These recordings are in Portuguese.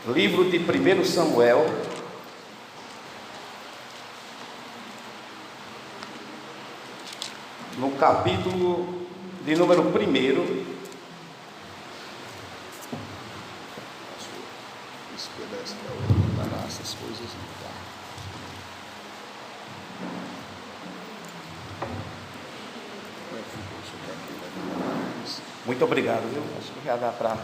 Livro de 1 Samuel, no capítulo de número 1. Esse pedaço para outro, parar essas coisas não tá. Como é que ficou isso aqui? Muito obrigado, viu? Acho que já dá para...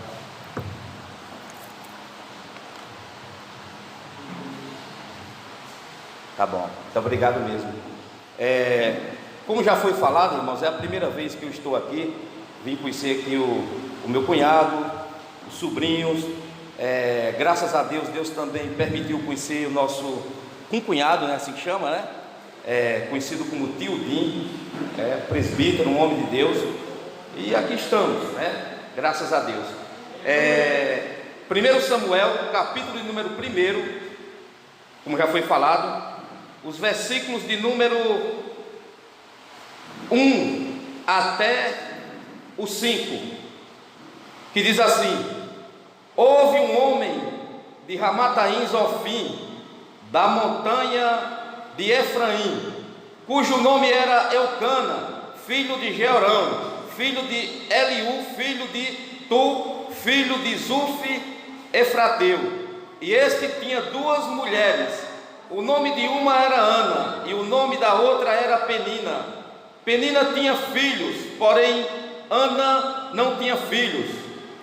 Tá bom, muito obrigado mesmo. Como já foi falado, irmãos, é a primeira vez que eu estou aqui. Vim conhecer aqui o meu cunhado, os sobrinhos. Graças a Deus, Deus também permitiu conhecer o nosso cunhado, né, assim que chama, né? Conhecido como Tio Dim, presbítero, um homem de Deus. E aqui estamos, né? Graças a Deus. 1 Samuel, capítulo de número 1, como já foi falado, os versículos de número 1 até o 5, que diz assim: houve um homem de Ramataim Zofim, da montanha de Efraim, cujo nome era Eucana, filho de Jeorão, filho de Eliú, filho de Tu, filho de Zuf, Efrateu. E este tinha duas mulheres. O nome de uma era Ana, e o nome da outra era Penina. Penina tinha filhos, porém Ana não tinha filhos.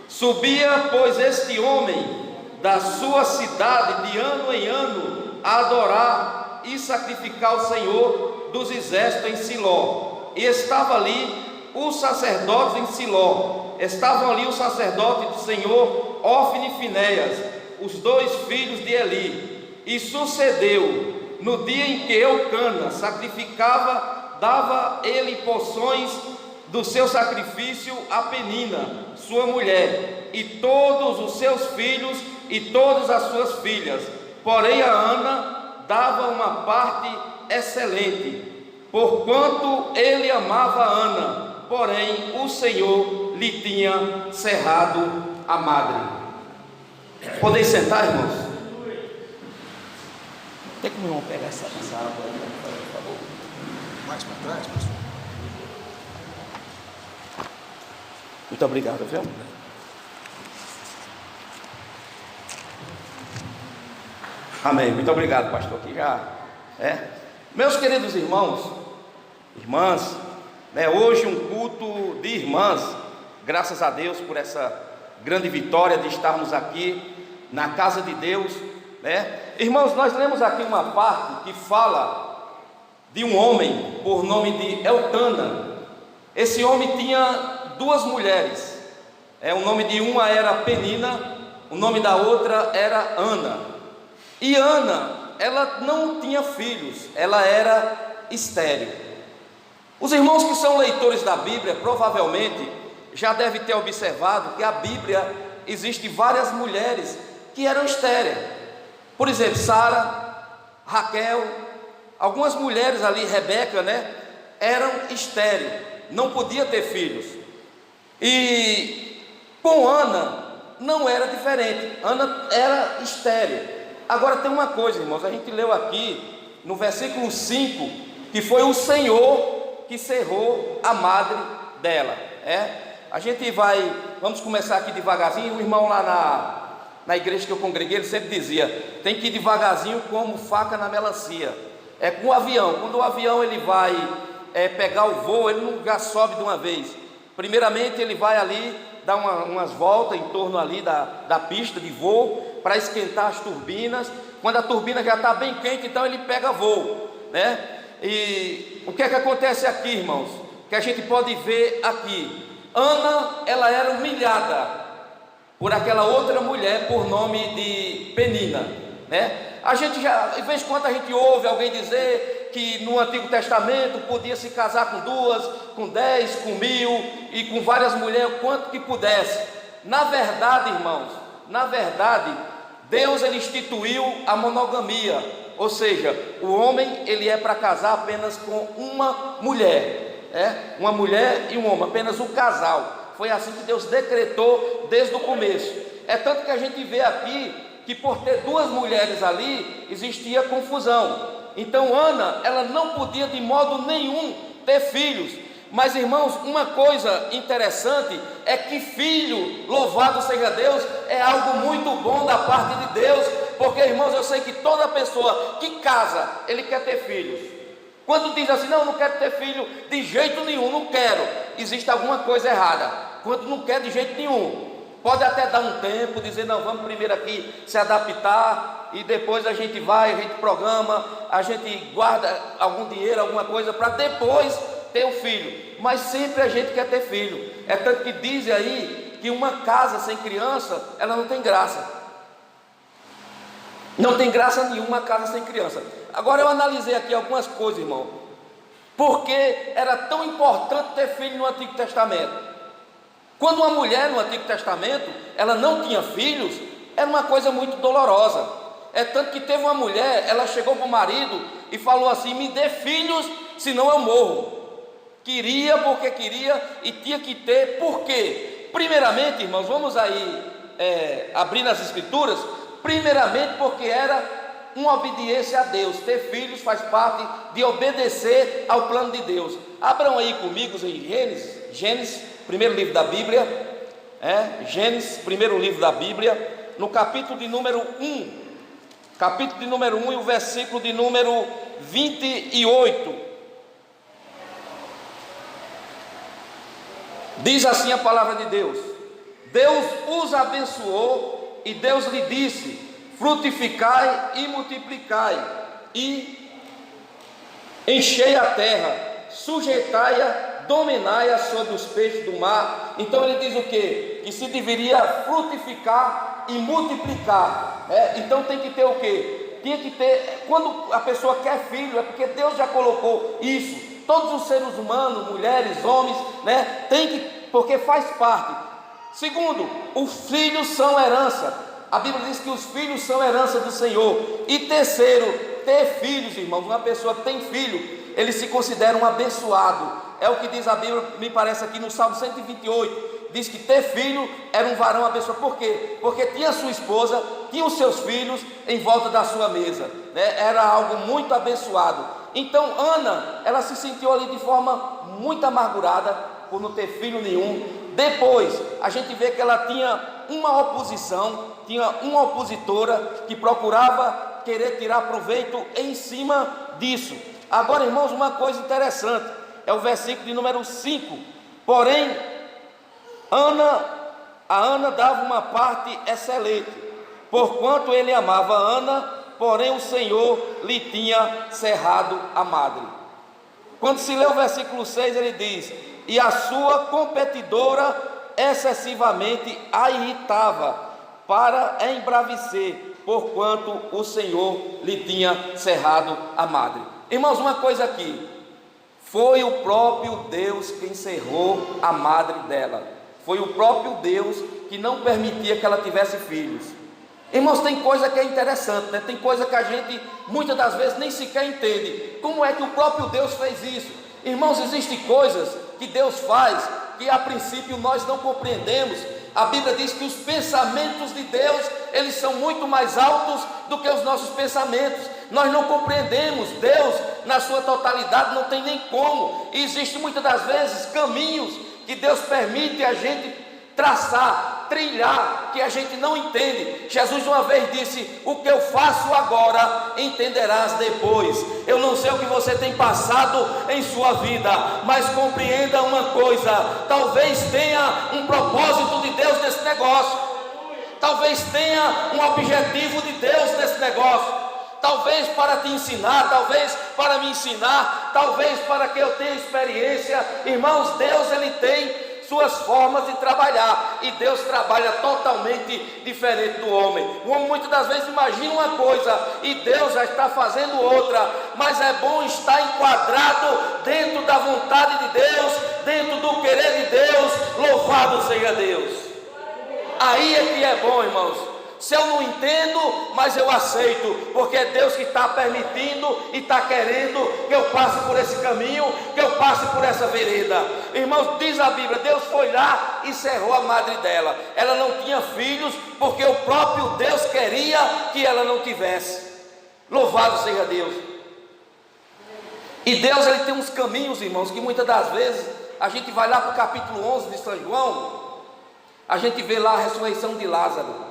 Subia, pois, este homem da sua cidade de ano em ano a adorar e sacrificar ao Senhor dos exércitos em Siló. E estava ali os sacerdotes em Siló. Estavam ali os sacerdotes do Senhor, Ofne e Finéias, os dois filhos de Eli. E sucedeu, no dia em que Eucana sacrificava, dava ele porções do seu sacrifício a Penina, sua mulher, e todos os seus filhos e todas as suas filhas. Porém a Ana dava uma parte excelente, porquanto ele amava a Ana, porém o Senhor lhe tinha cerrado a madre. Podem sentar, irmãos? Tem como eu pegar essa água aí, por favor? Mais para trás, pastor. Muito obrigado, viu? Amém. Muito obrigado, pastor. Aqui já Meus queridos irmãos, irmãs, hoje um culto de irmãs. Graças a Deus por essa grande vitória de estarmos aqui na casa de Deus, Irmãos, nós lemos aqui uma parte que fala de um homem por nome de Eucana. Esse homem tinha duas mulheres. O nome de uma era Penina, o nome da outra era Ana. E Ana, ela não tinha filhos, ela era estéril. Os irmãos que são leitores da Bíblia provavelmente já devem ter observado que a Bíblia existe várias mulheres que eram estéreis. Por exemplo, Sara, Raquel, algumas mulheres ali, Rebeca, eram estéreis, não podia ter filhos. E com Ana não era diferente, Ana era estéril. Agora tem uma coisa, irmãos, a gente leu aqui no versículo 5, que foi o Senhor que cerrou a madre dela. A gente vamos começar aqui devagarzinho. O irmão lá na igreja que eu congreguei, ele sempre dizia: tem que ir devagarzinho como faca na melancia. Com o avião, quando o avião ele vai pegar o voo, ele não já sobe de uma vez. Primeiramente ele vai ali dar umas voltas em torno ali da pista de voo, para esquentar as turbinas. Quando a turbina já está bem quente, então ele pega voo, E o que é que acontece aqui, irmãos? Que a gente pode ver aqui, Ana, ela era humilhada por aquela outra mulher por nome de Penina, A gente já, de vez em quando a gente ouve alguém dizer que no Antigo Testamento podia se casar com 2, com 10, com 1000 e com várias mulheres, o quanto que pudesse. Na verdade, irmãos, Deus ele instituiu a monogamia, ou seja, o homem ele para casar apenas com uma mulher, uma mulher e um homem, apenas um casal. Foi assim que Deus decretou desde o começo. Tanto que a gente vê aqui que por ter duas mulheres ali, existia confusão. Então Ana, ela não podia de modo nenhum ter filhos. Mas irmãos, uma coisa interessante é que filho, louvado seja Deus, é algo muito bom da parte de Deus. Porque irmãos, eu sei que toda pessoa que casa, ele quer ter filhos. Quando diz assim, não quero ter filho de jeito nenhum, não quero, existe alguma coisa errada. Quando não quer de jeito nenhum, pode até dar um tempo, dizer, não, vamos primeiro aqui se adaptar, e depois a gente vai, a gente programa, a gente guarda algum dinheiro, alguma coisa, para depois ter o filho. Mas sempre a gente quer ter filho. É tanto que dizem aí, que uma casa sem criança, ela não tem graça. Não tem graça nenhuma casa sem criança. Agora eu analisei aqui algumas coisas, irmão. Por que era tão importante ter filho no Antigo Testamento? Quando uma mulher no Antigo Testamento, ela não tinha filhos, era uma coisa muito dolorosa. É tanto que teve uma mulher, ela chegou para o marido e falou assim, me dê filhos, senão eu morro. Queria porque queria e tinha que ter, por quê? Primeiramente, irmãos, vamos aí abrir nas Escrituras. Primeiramente porque era uma obediência a Deus. Ter filhos faz parte de obedecer ao plano de Deus. Abram aí comigo em Gênesis, primeiro livro da Bíblia, Gênesis, primeiro livro da Bíblia, no capítulo de número 1, e o versículo de número 28. Diz assim a palavra de Deus: Deus os abençoou e Deus lhe disse, frutificai e multiplicai, e enchei a terra, sujeitai-a, dominai-a sobre os peixes do mar. Então ele diz o quê? Que se deveria frutificar e multiplicar. Então tem que ter o quê? Tinha que ter, quando a pessoa quer filho, é porque Deus já colocou isso. Todos os seres humanos, mulheres, homens, tem que, porque faz parte. Segundo, os filhos são herança. A Bíblia diz que os filhos são herança do Senhor. E terceiro, ter filhos, irmãos. Uma pessoa que tem filho, ele se considera um abençoado. É o que diz a Bíblia, me parece aqui no Salmo 128. Diz que ter filho era um varão abençoado. Por quê? Porque tinha sua esposa, tinha os seus filhos em volta da sua mesa, Era algo muito abençoado. Então Ana, ela se sentiu ali de forma muito amargurada por não ter filho nenhum. Depois a gente vê que ela tinha uma oposição, tinha uma opositora que procurava querer tirar proveito em cima disso. Agora, irmãos, uma coisa interessante é o versículo de número 5. Porém, a Ana dava uma parte excelente, porquanto ele amava Ana, porém o Senhor lhe tinha cerrado a madre. Quando se lê o versículo 6, ele diz, e a sua competidora excessivamente a irritava para embravecer, porquanto o Senhor lhe tinha cerrado a madre. Irmãos, uma coisa aqui, foi o próprio Deus quem cerrou a madre dela. Foi o próprio Deus que não permitia que ela tivesse filhos. Irmãos, tem coisa que é interessante, Tem coisa que a gente muitas das vezes nem sequer entende. Como é que o próprio Deus fez isso? Irmãos, existem coisas que Deus faz que a princípio nós não compreendemos. A Bíblia diz que os pensamentos de Deus, eles são muito mais altos do que os nossos pensamentos. Nós não compreendemos Deus na sua totalidade, não tem nem como. E existem muitas das vezes caminhos que Deus permite a gente traçar, trilhar, que a gente não entende. Jesus uma vez disse, o que eu faço agora, entenderás depois. Eu não sei o que você tem passado em sua vida, mas compreenda uma coisa, talvez tenha um propósito de Deus nesse negócio, talvez tenha um objetivo de Deus nesse negócio, talvez para te ensinar, talvez para me ensinar, talvez para que eu tenha experiência. Irmãos, Deus ele tem suas formas de trabalhar, e Deus trabalha totalmente diferente do homem. O homem muitas das vezes imagina uma coisa e Deus já está fazendo outra, mas é bom estar enquadrado dentro da vontade de Deus, dentro do querer de Deus. Louvado seja Deus. Aí é que é bom, irmãos. Se eu não entendo, mas eu aceito, porque é Deus que está permitindo e está querendo que eu passe por esse caminho, que eu passe por essa vereda. Irmãos, diz a Bíblia, Deus foi lá e cerrou a madre dela. Ela não tinha filhos, porque o próprio Deus queria que ela não tivesse. Louvado seja Deus. E Deus, ele tem uns caminhos, irmãos, que muitas das vezes a gente vai lá para o capítulo 11 de São João, a gente vê lá a ressurreição de Lázaro.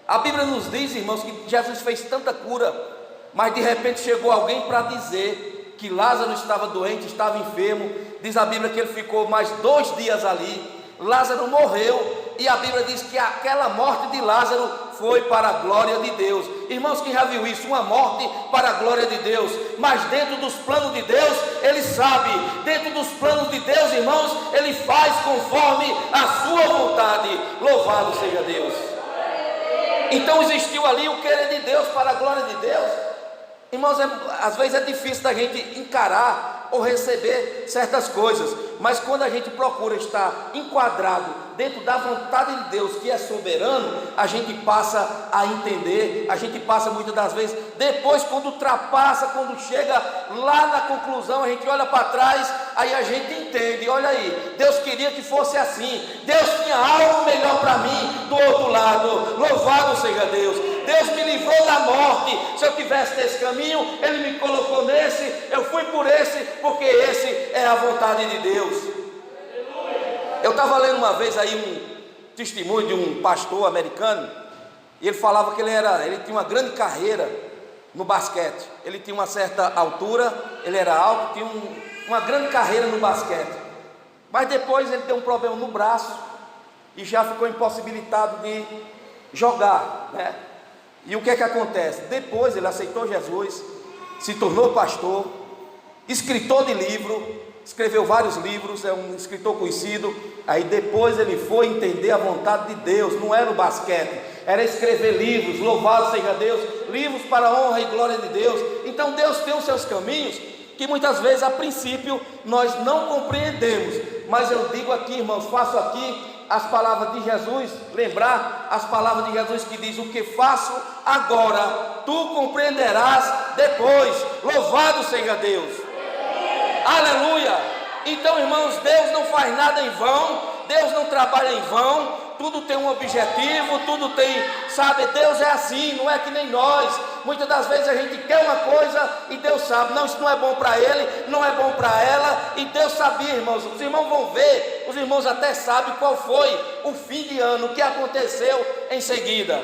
A Bíblia nos diz, irmãos, que Jesus fez tanta cura, mas de repente chegou alguém para dizer que Lázaro estava doente, estava enfermo. Diz a Bíblia que ele ficou mais 2 dias ali. Lázaro morreu, e a Bíblia diz que aquela morte de Lázaro foi para a glória de Deus. Irmãos, quem já viu isso? Uma morte para a glória de Deus. Mas dentro dos planos de Deus, Ele sabe. Dentro dos planos de Deus, irmãos, Ele faz conforme a sua vontade. Louvado seja Deus. Então existiu ali o querer de Deus para a glória de Deus. Irmãos, às vezes é difícil da gente encarar ou receber certas coisas, mas quando a gente procura estar enquadrado dentro da vontade de Deus, que é soberano, a gente passa a entender, a gente passa muitas das vezes, depois quando ultrapassa, quando chega lá na conclusão, a gente olha para trás, aí a gente entende, olha aí, Deus queria que fosse assim, Deus tinha algo melhor para mim do outro lado. Louvado seja Deus. Deus me livrou da morte. Se eu tivesse nesse caminho, Ele me colocou nesse, eu fui por esse, porque esse é a vontade de Deus. Eu estava lendo uma vez aí um testemunho de um pastor americano, e ele falava que ele tinha uma grande carreira no basquete. Ele tinha uma certa altura, ele era alto, tinha uma grande carreira no basquete, mas depois ele teve um problema no braço e já ficou impossibilitado de jogar, né? E o que é que acontece? Depois ele aceitou Jesus, se tornou pastor, escritor de livro, escreveu vários livros, é um escritor conhecido. Aí depois ele foi entender a vontade de Deus, não era o basquete, era escrever livros, louvado seja Deus, livros para a honra e glória de Deus. Então Deus tem os seus caminhos, que muitas vezes a princípio nós não compreendemos, mas eu digo aqui, irmãos, faço aqui as palavras de Jesus, lembrar as palavras de Jesus que diz: o que faço agora, tu compreenderás depois. Louvado seja Deus. Aleluia. Então, irmãos, Deus não faz nada em vão, Deus não trabalha em vão, tudo tem um objetivo, tudo tem, sabe, Deus é assim, não é que nem nós. Muitas das vezes a gente quer uma coisa e Deus sabe, não, isso não é bom para ele, não é bom para ela, e Deus sabia, irmãos, os irmãos vão ver, os irmãos até sabem qual foi o fim de ano, o que aconteceu em seguida.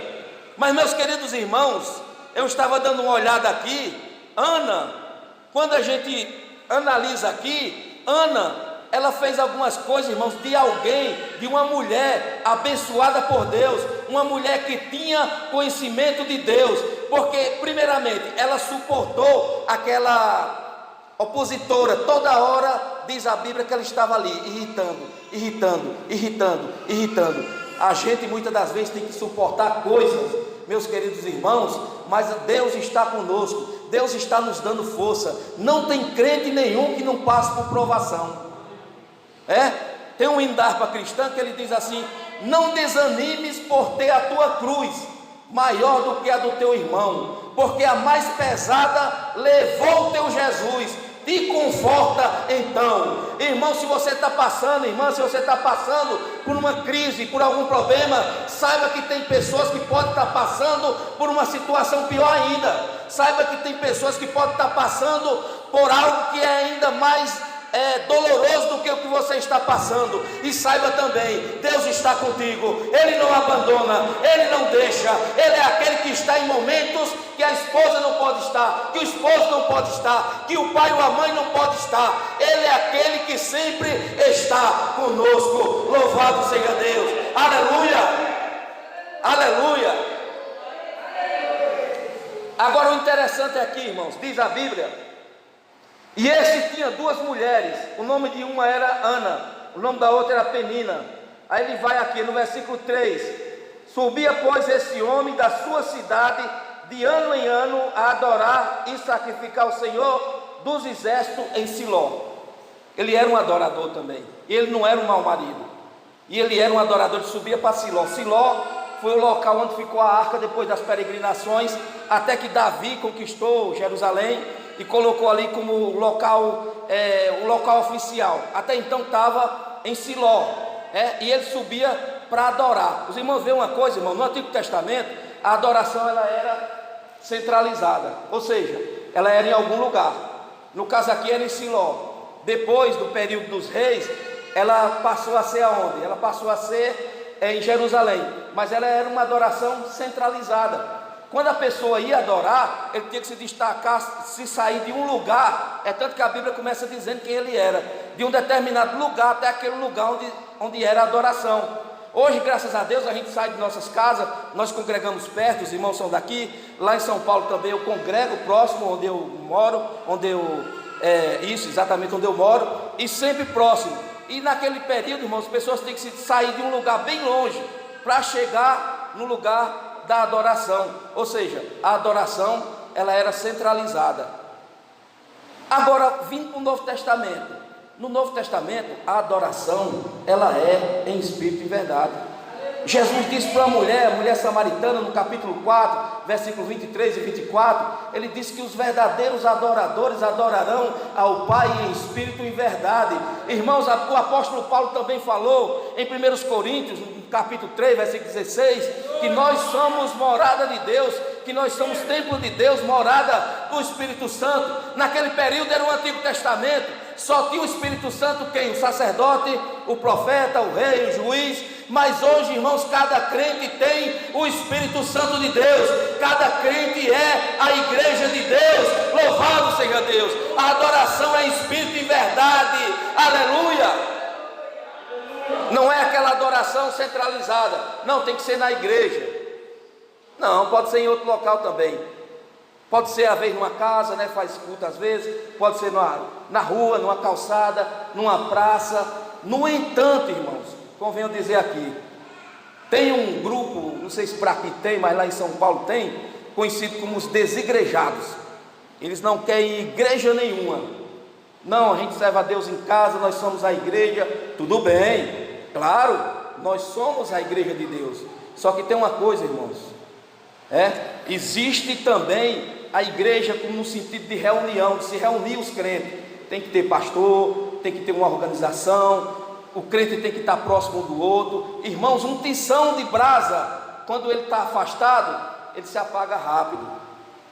Mas, meus queridos irmãos, eu estava dando uma olhada aqui, Ana, quando a gente analisa aqui, Ana, ela fez algumas coisas, irmãos, de alguém, de uma mulher abençoada por Deus, uma mulher que tinha conhecimento de Deus, porque primeiramente ela suportou aquela opositora, toda hora diz a Bíblia que ela estava ali, irritando. A gente muitas das vezes tem que suportar coisas, meus queridos irmãos, mas Deus está conosco, Deus está nos dando força. Não tem crente nenhum que não passe por provação. Tem um hino da harpa cristã que ele diz assim: não desanimes por ter a tua cruz maior do que a do teu irmão, porque a mais pesada levou o teu Jesus, te conforta então. Irmão, se você está passando, irmã, se você está passando por uma crise, por algum problema, saiba que tem pessoas que podem estar passando por uma situação pior ainda. Saiba que tem pessoas que podem estar passando por algo que é ainda mais doloroso do que o que você está passando. E saiba também, Deus está contigo, Ele não abandona, Ele não deixa. Ele é aquele que está em momentos que a esposa não pode estar, que o esposo não pode estar, que o pai ou a mãe não pode estar. Ele é aquele que sempre está conosco. Louvado seja Deus. Aleluia, aleluia. Agora o interessante é aqui, irmãos, diz a Bíblia, e esse tinha 2 mulheres, o nome de uma era Ana, o nome da outra era Penina. Aí ele vai aqui no versículo 3: subia pois esse homem da sua cidade de ano em ano a adorar e sacrificar ao Senhor dos exércitos em Siló. Ele era um adorador também, ele não era um mau marido, e ele era um adorador que subia para Siló. Siló foi o local onde ficou a arca depois das peregrinações, até que Davi conquistou Jerusalém e colocou ali como o local oficial. Até então estava em Siló, e ele subia para adorar. Os irmãos veem uma coisa, irmão, no Antigo Testamento a adoração ela era centralizada, ou seja, ela era em algum lugar. No caso aqui era em Siló. Depois do período dos reis, ela passou a ser aonde? Ela passou a ser em Jerusalém, mas ela era uma adoração centralizada. Quando a pessoa ia adorar, ele tinha que se destacar, se sair de um lugar. É tanto que a Bíblia começa dizendo quem ele era, de um determinado lugar até aquele lugar onde era a adoração. Hoje, graças a Deus, a gente sai de nossas casas, nós congregamos perto, os irmãos são daqui. Lá em São Paulo também eu congrego próximo onde eu moro, exatamente onde eu moro, e sempre próximo. E naquele período, irmãos, as pessoas têm que sair de um lugar bem longe para chegar no lugar da adoração. Ou seja, a adoração ela era centralizada. Agora, vindo para o Novo Testamento. No Novo Testamento, a adoração ela é em espírito e verdade. Jesus disse para a mulher samaritana, no capítulo 4, versículos 23 e 24, ele disse que os verdadeiros adoradores adorarão ao Pai em espírito e verdade. Irmãos, o apóstolo Paulo também falou em 1 Coríntios, no capítulo 3, versículo 16, que nós somos morada de Deus, que nós somos templo de Deus, morada do Espírito Santo. Naquele período era o Antigo Testamento, só tinha o Espírito Santo quem? O sacerdote, o profeta, o rei, o juiz. Mas hoje, irmãos, cada crente tem o Espírito Santo de Deus, cada crente é a igreja de Deus. Louvado seja Deus. A adoração é espírito e verdade, aleluia. Não é aquela adoração centralizada, não, tem que ser na igreja. Não, pode ser em outro local também. Pode ser às vezes numa casa, faz culto às vezes. Pode ser na rua, numa calçada, numa praça. No entanto, irmãos, convém eu dizer aqui, tem um grupo, não sei se para aqui tem, mas lá em São Paulo tem, conhecido como os desigrejados. Eles não querem igreja nenhuma. Não, a gente serve a Deus em casa, nós somos a igreja. Tudo bem, claro, nós somos a igreja de Deus. Só que tem uma coisa, irmãos, existe também a igreja como no sentido de reunião, de se reunir os crentes. Tem que ter pastor, tem que ter uma organização, o crente tem que estar próximo um do outro. Irmãos, um tição de brasa, quando ele está afastado, ele se apaga rápido.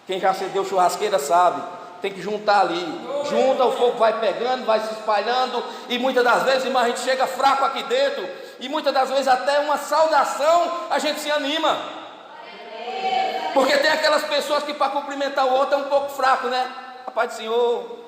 Quem já acendeu churrasqueira sabe, tem que juntar ali, junta, o fogo vai pegando, vai se espalhando, e muitas das vezes, irmão, a gente chega fraco aqui dentro, e muitas das vezes até uma saudação a gente se anima, porque tem aquelas pessoas que para cumprimentar o outro é um pouco fraco, a paz do Senhor,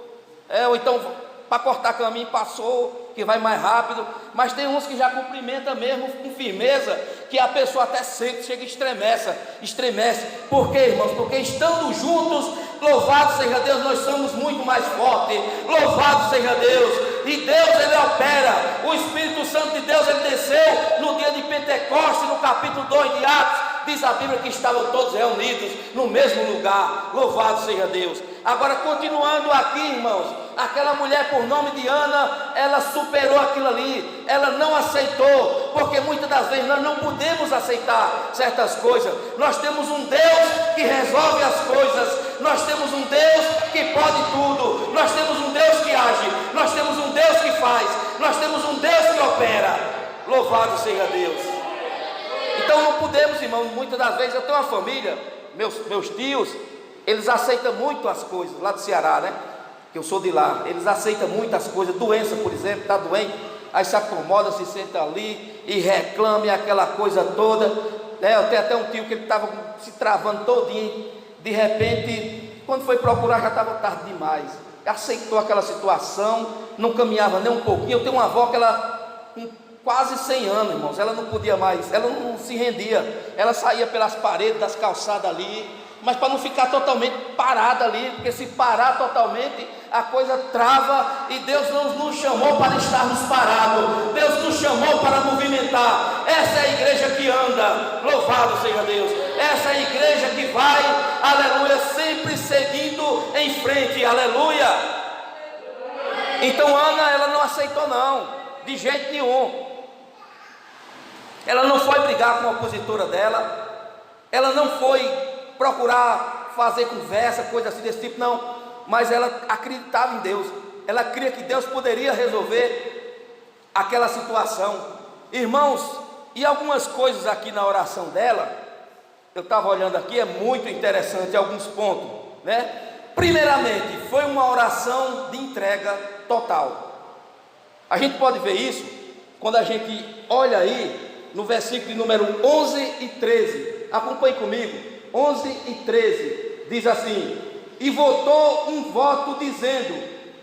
ou então para cortar caminho passou, que vai mais rápido. Mas tem uns que já cumprimentam mesmo com firmeza, que a pessoa até sente, chega e estremece. Por quê, irmãos? Porque estando juntos, louvado seja Deus, nós somos muito mais fortes. Louvado seja Deus. E Deus, Ele opera. O Espírito Santo de Deus, Ele desceu no dia de Pentecostes, no capítulo 2 de Atos. Diz a Bíblia que estavam todos reunidos no mesmo lugar. Louvado seja Deus. Agora, continuando aqui, irmãos, aquela mulher por nome de Ana, ela superou aquilo ali, ela não aceitou, porque muitas das vezes nós não podemos aceitar certas coisas. Nós temos um Deus que resolve as coisas, nós temos um Deus que pode tudo, nós temos um Deus que age, nós temos um Deus que faz, nós temos um Deus que opera. Louvado seja Deus. Então não podemos, irmão, muitas das vezes eu tenho uma família, meus tios, eles aceitam muito as coisas, lá do Ceará, que eu sou de lá, eles aceitam muitas coisas, doença, por exemplo, está doente, aí se acomoda, se senta ali e reclama aquela coisa toda, eu tenho até um tio que ele estava se travando todinho, de repente, quando foi procurar já estava tarde demais, aceitou aquela situação, não caminhava nem um pouquinho. Eu tenho uma avó que ela, com quase 100 anos, irmãos, ela não podia mais, ela não se rendia, ela saía pelas paredes das calçadas ali, mas para não ficar totalmente parada ali, porque se parar totalmente, a coisa trava, e Deus não nos chamou para estarmos parados, Deus nos chamou para movimentar. Essa é a igreja que anda, louvado seja Deus, essa é a igreja que vai, aleluia, sempre seguindo em frente, aleluia. Então Ana, ela não aceitou não, de jeito nenhum. ela não foi brigar com a opositora dela, ela não foi procurar fazer conversa, coisa assim desse tipo, não, mas ela acreditava em Deus, ela cria que Deus poderia resolver aquela situação. Irmãos, e algumas coisas aqui na oração dela, eu estava olhando aqui, é muito interessante alguns pontos, né? Primeiramente, foi uma oração de entrega total. A gente pode ver isso quando a gente olha aí no versículo número 11 e 13. Acompanhe comigo. 11 e 13 diz assim: e votou um voto dizendo: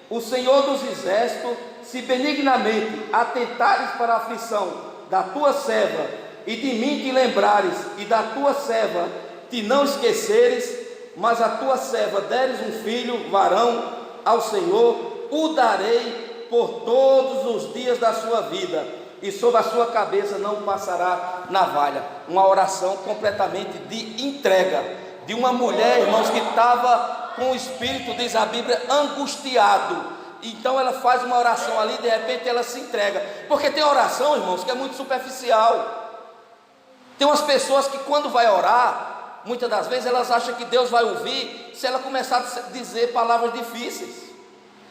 o Senhor dos exércitos, se benignamente atentares para a aflição da tua serva, e de mim te lembrares, e da tua serva te não esqueceres, mas a tua serva deres um filho varão ao Senhor, o darei por todos os dias da sua vida, e sobre a sua cabeça não passará navalha. Uma oração completamente de entrega, de uma mulher, irmãos, que estava com o espírito, diz a Bíblia, angustiado. Então ela faz uma oração ali, de repente ela se entrega, porque tem oração, irmãos, que é muito superficial. Tem umas pessoas que quando vai orar, muitas das vezes elas acham que Deus vai ouvir se ela começar a dizer palavras difíceis.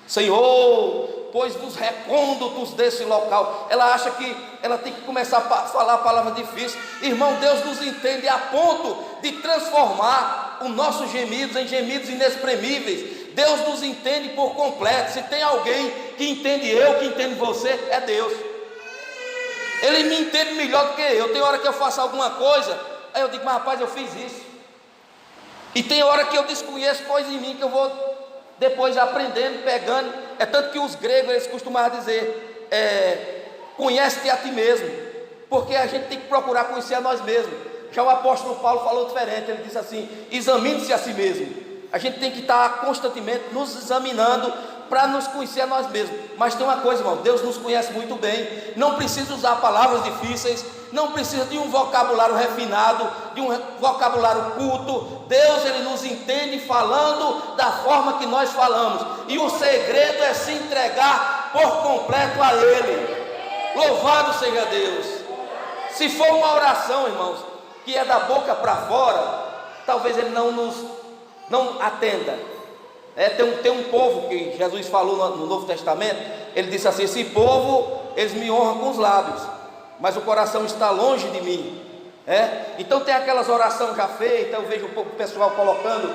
Senhor, pois dos recônditos desse local, ela acha que ela tem que começar a falar palavras difíceis. Irmão, Deus nos entende a ponto de transformar os nossos gemidos em gemidos inexprimíveis. Deus nos entende por completo. Se tem alguém que entende eu, que entende você, é Deus. Ele me entende melhor do que eu. Tem hora que eu faço alguma coisa, aí eu digo, mas rapaz, eu fiz isso. E tem hora que eu desconheço coisas em mim que eu vou depois aprendendo, pegando. É tanto que os gregos, eles costumavam dizer, conhece-te a ti mesmo, porque a gente tem que procurar conhecer a nós mesmos. Já o apóstolo Paulo falou diferente, ele disse assim, examine-se a si mesmo. A gente tem que estar constantemente nos examinando para nos conhecer a nós mesmos. Mas tem uma coisa, irmão, Deus nos conhece muito bem. Não precisa usar palavras difíceis, não precisa de um vocabulário refinado, de um vocabulário culto. Deus, Ele nos entende falando da forma que nós falamos. E o segredo é se entregar por completo a Ele. Louvado seja Deus. Se for uma oração, irmãos, que é da boca para fora, talvez Ele não atenda. Tem um povo que Jesus falou no Novo Testamento. Ele disse assim: esse povo, eles me honram com os lábios, mas o coração está longe de mim. Então tem aquelas orações já feitas. Eu vejo o pessoal colocando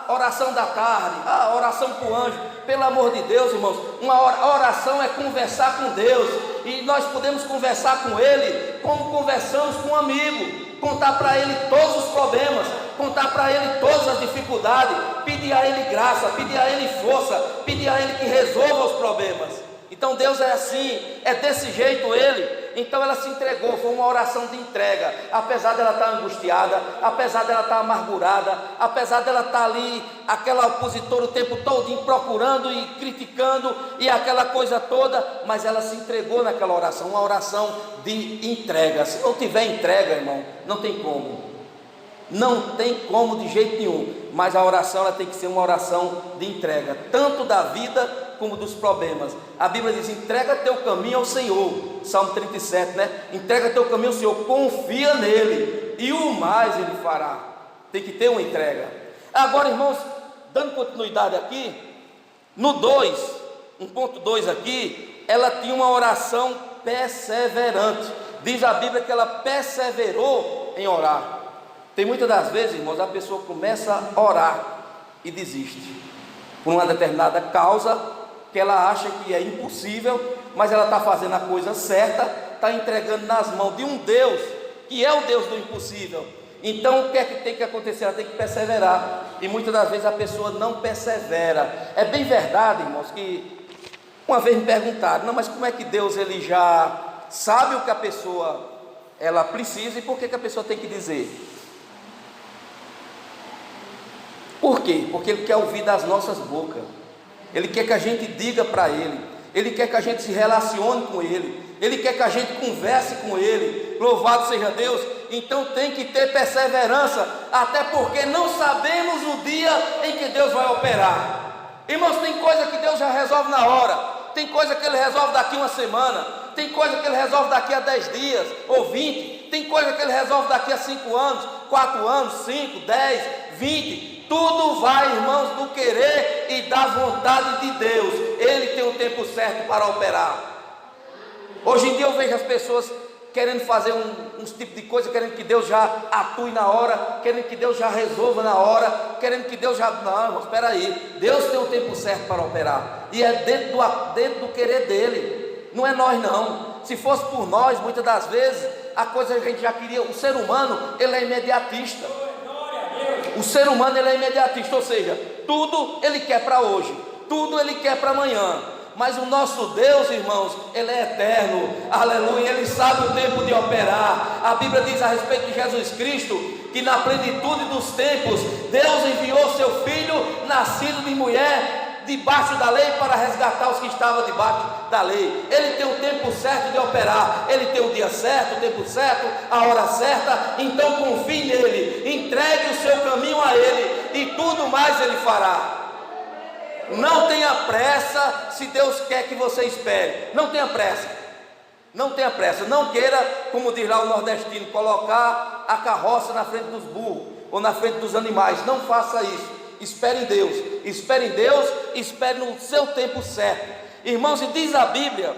oração da tarde, oração para o anjo. Pelo amor de Deus, irmãos, uma oração é conversar com Deus, e nós podemos conversar com Ele como conversamos com um amigo, contar para Ele todos os problemas, contar para Ele todas as dificuldades, pedir a Ele graça, pedir a Ele força, pedir a Ele que resolva os problemas. Então Deus é assim, é desse jeito Ele. Então ela se entregou, foi uma oração de entrega. Apesar dela estar angustiada, apesar dela estar amargurada, apesar dela estar ali, aquela opositora o tempo todo procurando e criticando e aquela coisa toda, mas ela se entregou naquela oração, uma oração de entrega. Se não tiver entrega, irmão, não tem como. Não tem como de jeito nenhum. Mas a oração, ela tem que ser uma oração de entrega, tanto da vida como dos problemas. A Bíblia diz: entrega teu caminho ao Senhor. Salmo 37, né? Entrega teu caminho ao Senhor, confia nele, e o mais Ele fará. Tem que ter uma entrega. Agora, irmãos, dando continuidade aqui, no 1.2 aqui, ela tinha uma oração perseverante. Diz a Bíblia que ela perseverou em orar. Tem muitas das vezes, irmãos, a pessoa começa a orar e desiste por uma determinada causa que ela acha que é impossível, mas ela está fazendo a coisa certa, está entregando nas mãos de um Deus que é o Deus do impossível. Então o que é que tem que acontecer? Ela tem que perseverar, e muitas das vezes a pessoa não persevera. É bem verdade, irmãos, que uma vez me perguntaram: não, mas como é que Deus, Ele já sabe o que a pessoa ela precisa, e por que a pessoa tem que dizer? Por quê? Porque Ele quer ouvir das nossas bocas. Ele quer que a gente diga para Ele. Ele quer que a gente se relacione com Ele. Ele quer que a gente converse com Ele. Louvado seja Deus. Então tem que ter perseverança, até porque não sabemos o dia em que Deus vai operar. Irmãos, tem coisa que Deus já resolve na hora, tem coisa que Ele resolve daqui uma semana, tem coisa que Ele resolve daqui a 10 dias, ou 20, tem coisa que Ele resolve daqui a 5 anos, 4 anos, 5, 10, 20, tudo vai, irmãos, do querer e da vontade de Deus. Ele tem o tempo certo para operar. Hoje em dia eu vejo as pessoas querendo fazer uns tipos de coisa, querendo que Deus já atue na hora, querendo que Deus já resolva na hora, querendo que Deus já... Não, irmãos, espera aí, Deus tem o tempo certo para operar, e é dentro do querer dele, não é nós não. Se fosse por nós, muitas das vezes, a coisa a gente já queria. O ser humano, ele é imediatista. O ser humano, ele é imediatista, ou seja, tudo ele quer para hoje, tudo ele quer para amanhã. Mas o nosso Deus, irmãos, Ele é eterno, aleluia, Ele sabe o tempo de operar. A Bíblia diz a respeito de Jesus Cristo, que na plenitude dos tempos, Deus enviou seu Filho, nascido de mulher, debaixo da lei, para resgatar os que estavam debaixo da lei. Ele tem o tempo certo de operar, Ele tem o dia certo, o tempo certo, a hora certa. Então confie nele, entregue o seu caminho a Ele, e tudo mais Ele fará. Não tenha pressa se Deus quer que você espere. Não tenha pressa. Não tenha pressa. Não queira, como diz lá o nordestino, colocar a carroça na frente dos burros ou na frente dos animais. Não faça isso. Espere em Deus. Espere em Deus. Espere no seu tempo certo. Irmãos, e diz a Bíblia,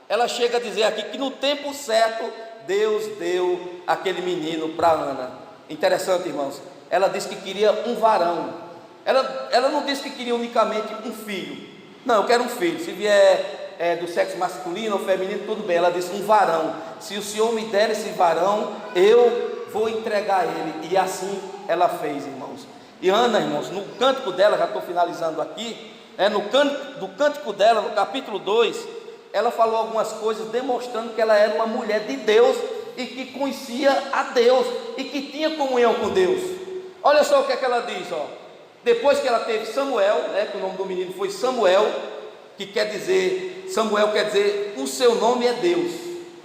ela chega a dizer aqui que no tempo certo Deus deu aquele menino para Ana. Interessante, irmãos. Ela disse que queria um varão. Ela não disse que queria unicamente um filho. Não, eu quero um filho. Se vier do sexo masculino ou feminino, tudo bem. Ela disse um varão. Se o Senhor me der esse varão, eu vou entregar ele. E assim ela fez, irmãos. E Ana, irmãos, no cântico dela, já estou finalizando aqui, do cântico dela, no capítulo 2, ela falou algumas coisas demonstrando que ela era uma mulher de Deus e que conhecia a Deus e que tinha comunhão com Deus. Olha só o que é que ela diz, ó. Depois que ela teve Samuel, que o nome do menino foi Samuel, que quer dizer, Samuel quer dizer, o seu nome é Deus.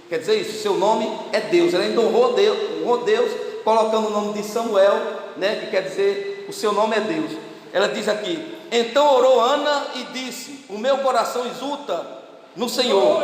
Quer dizer isso, o seu nome é Deus. Ela ainda honrou Deus, colocando o nome de Samuel, que quer dizer, o seu nome é Deus. Ela diz aqui, então orou Ana e disse, o meu coração exulta no Senhor,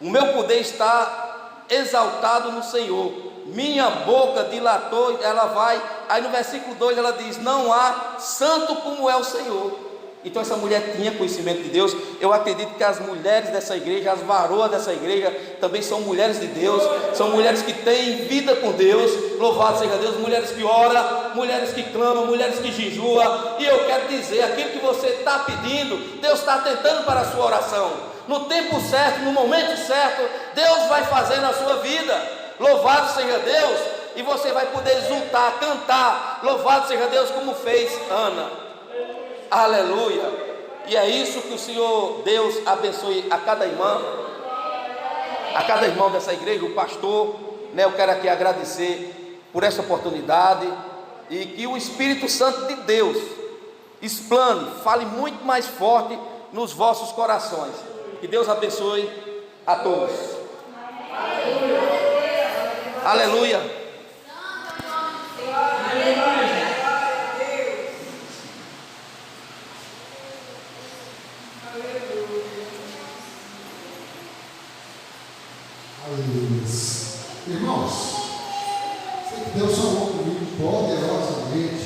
o meu poder está exaltado no Senhor. Minha boca dilatou, ela vai, aí no versículo 2 ela diz, não há santo como é o Senhor. Então essa mulher tinha conhecimento de Deus. Eu acredito que as mulheres dessa igreja, as varoas dessa igreja, também são mulheres de Deus, são mulheres que têm vida com Deus, louvado seja Deus, mulheres que oram, mulheres que clamam, mulheres que jejuam. E eu quero dizer, aquilo que você está pedindo, Deus está atentando para a sua oração. No tempo certo, no momento certo, Deus vai fazer na sua vida. Louvado seja Deus, e você vai poder exultar, cantar, louvado seja Deus, como fez Ana. Aleluia. E é isso que o Senhor Deus abençoe a cada irmã, a cada irmão dessa igreja, o pastor, eu quero aqui agradecer por essa oportunidade, e que o Espírito Santo de Deus explane, fale muito mais forte nos vossos corações. Que Deus abençoe a todos. Aleluia. Irmãos, Deus falou comigo poderosamente.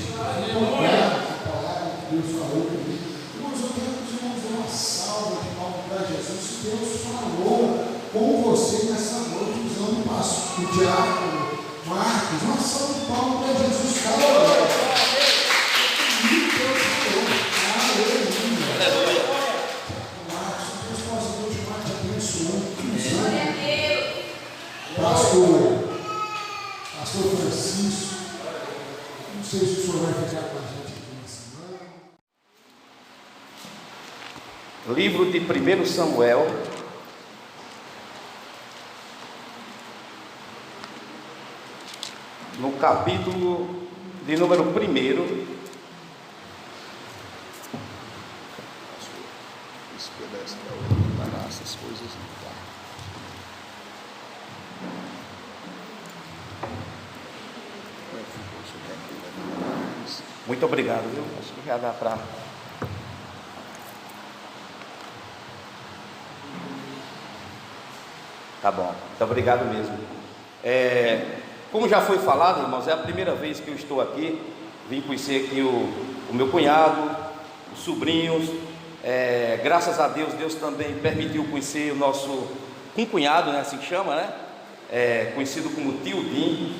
Concordo com a palavra que Deus falou comigo. Irmãos, eu quero que os irmãos dêem uma salva de palmas para Jesus. Deus falou com você nessa noite, usando o diácono Marcos. Uma salva de palmas para Jesus. Aleluia. Deus falou. Aleluia. Marcos, Deus possa continuar te abençoando. Pastor Francisco, não sei se o senhor vai ficar com a gente aqui na semana. Livro de 1 Samuel, no capítulo de número 1. Esse pedaço da outra, parar essas coisas não tá. Muito obrigado, viu? Acho que já dá para. Tá bom, muito obrigado mesmo. Como já foi falado, irmãos, é a primeira vez que eu estou aqui. Vim conhecer aqui o meu cunhado, os sobrinhos. Graças a Deus, Deus também permitiu conhecer o nosso cunhado, né, assim que chama, né? Conhecido como Tio Dim,